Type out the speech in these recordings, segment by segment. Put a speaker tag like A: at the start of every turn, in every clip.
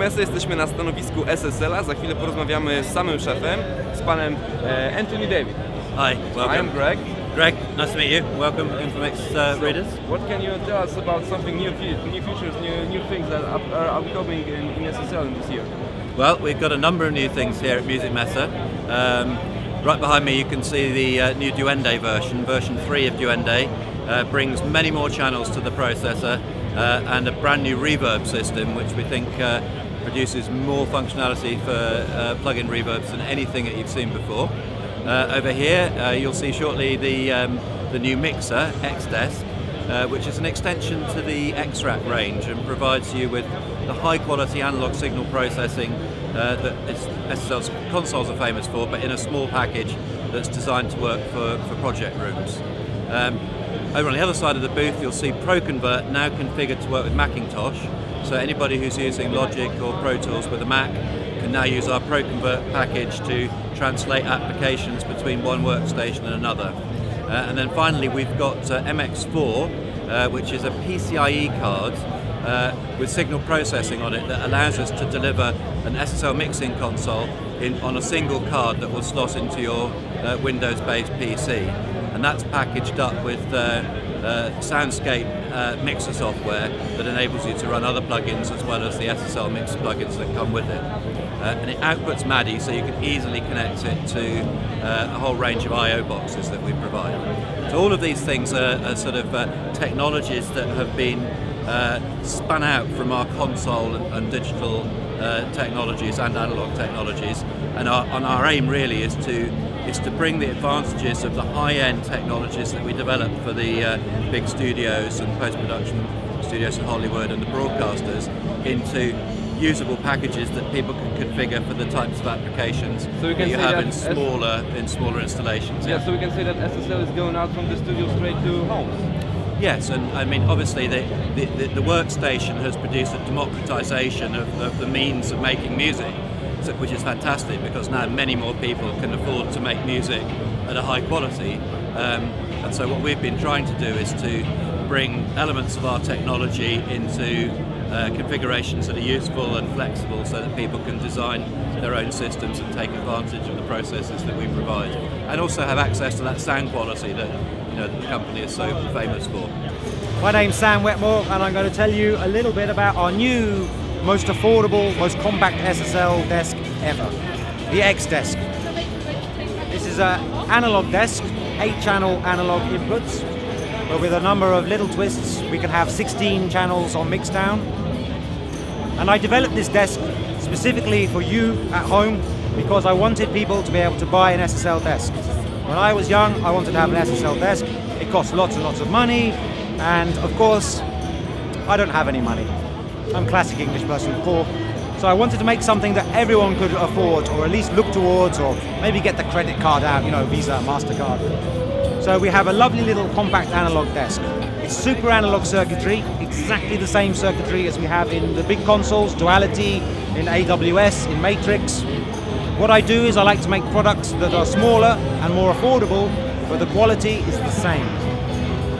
A: Messe, jesteśmy na stanowisku SSL-a. Za chwilę porozmawiamy z samym szefem, z panem Anthony David.
B: Hi, welcome.
A: I am Greg.
B: Greg, nice to meet you. Welcome, Infomix readers.
A: What can you tell us about something new features, new things that are upcoming in SSL in this year?
B: Well, we've got a number of new things here at Musik Messe. Right behind me you can see the new Duende version 3 of Duende. Brings many more channels to the processor and a brand new reverb system which we think produces more functionality for plug-in reverbs than anything that you've seen before. Over here you'll see shortly the new mixer, X-Desk, which is an extension to the X-Rack range and provides you with the high quality analog signal processing that SSL's consoles are famous for, but in a small package that's designed to work for project rooms. Over on the other side of the booth you'll see ProConvert now configured to work with Macintosh, so anybody who's using Logic or Pro Tools with a Mac can now use our ProConvert package to translate applications between one workstation and another. And then finally we've got MX4, which is a PCIe card with signal processing on it that allows us to deliver an SSL mixing console on a single card that will slot into your Windows-based PC. And that's packaged up with Soundscape mixer software that enables you to run other plugins as well as the SSL mixer plugins that come with it. And it outputs MADI, so you can easily connect it to a whole range of I/O boxes that we provide. So all of these things are sort of technologies that have been spun out from our console and digital technologies and analog technologies, and our aim really is to bring the advantages of the high-end technologies that we develop for the big studios and post-production studios in Hollywood and the broadcasters into usable packages that people can configure for the types of applications that you have in smaller installations.
A: Yeah, so we can say that SSL is going out from the studio straight to homes.
B: Yes, and I mean obviously the workstation has produced a democratization of the means of making music, which is fantastic because now many more people can afford to make music at a high quality. And so what we've been trying to do is to bring elements of our technology into configurations that are useful and flexible so that people can design their own systems and take advantage of the processes that we provide, and also have access to that sound quality that the company is so famous for.
C: My name's Sam Wetmore and I'm going to tell you a little bit about our new, most affordable, most compact SSL desk ever, the X-Desk. This is an analog desk, 8-channel analog inputs, but with a number of little twists we can have 16 channels on mixdown. And I developed this desk specifically for you at home because I wanted people to be able to buy an SSL desk. When I was young I wanted to have an SSL desk. It cost lots and lots of money, and of course I don't have any money. I'm a classic English person, poor. So I wanted to make something that everyone could afford, or at least look towards, or maybe get the credit card out, Visa, MasterCard. So we have a lovely little compact analog desk. It's super analog circuitry, exactly the same circuitry as we have in the big consoles, Duality, in AWS, in Matrix. What I do is I like to make products that are smaller and more affordable, but the quality is the same.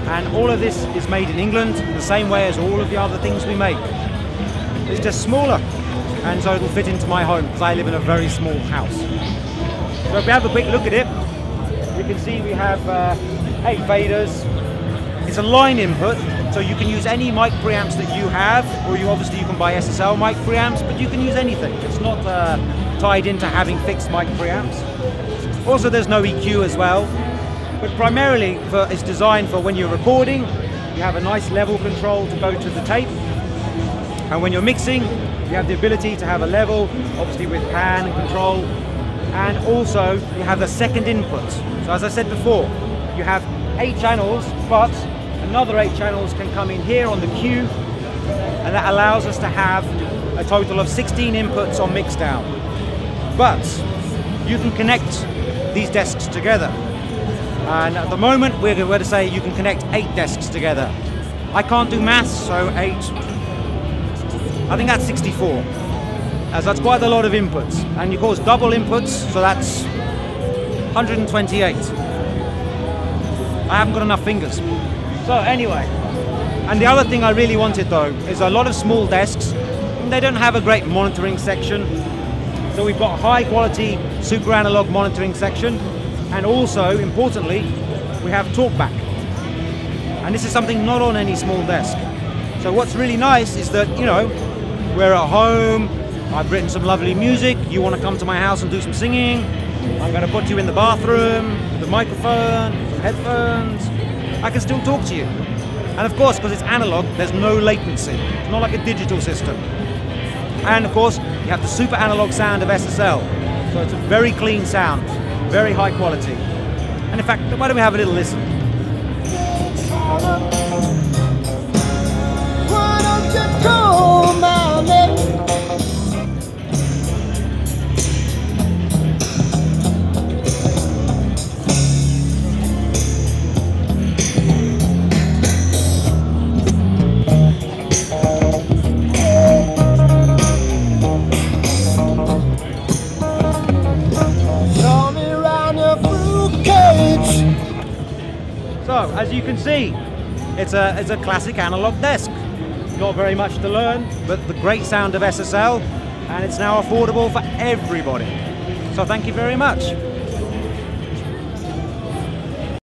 C: And all of this is made in England, the same way as all of the other things we make. It's just smaller, and so it'll fit into my home, because I live in a very small house. So if we have a quick look at it, you can see we have 8 faders. It's a line input, so you can use any mic preamps that you have, or you can buy SSL mic preamps, but you can use anything. It's not tied into having fixed mic preamps. Also, there's no EQ as well, but primarily it's designed for when you're recording. You have a nice level control to go to the tape, and when you're mixing, you have the ability to have a level, obviously with pan and control, and also you have the second input. So as I said before, you have 8 channels, but another 8 channels can come in here on the Q, and that allows us to have a total of 16 inputs on mixdown. But you can connect these desks together, and at the moment we're going to say you can connect 8 desks together. I can't do maths, so 8, I think that's 64, as that's quite a lot of inputs, and of course double inputs, so that's 128. I haven't got enough fingers. So anyway, and the other thing I really wanted though is a lot of small desks they don't have a great monitoring section. So we've got a high quality super analog monitoring section, and also importantly we have talkback, and this is something not on any small desk. So what's really nice is that, you know, we're at home, I've written some lovely music, you want to come to my house and do some singing, I'm going to put you in the bathroom with a microphone, some headphones, I can still talk to you. And of course, because it's analog, there's no latency. It's not like a digital system. And of course, you have the super analog sound of SSL. So it's a very clean sound, very high quality. And in fact, why don't we have a little listen?
D: Why don't you call my name?
C: So, as you can see, it's a classic analog desk. Not very much to learn, but the great sound of SSL, and it's now affordable for everybody. So thank you very much.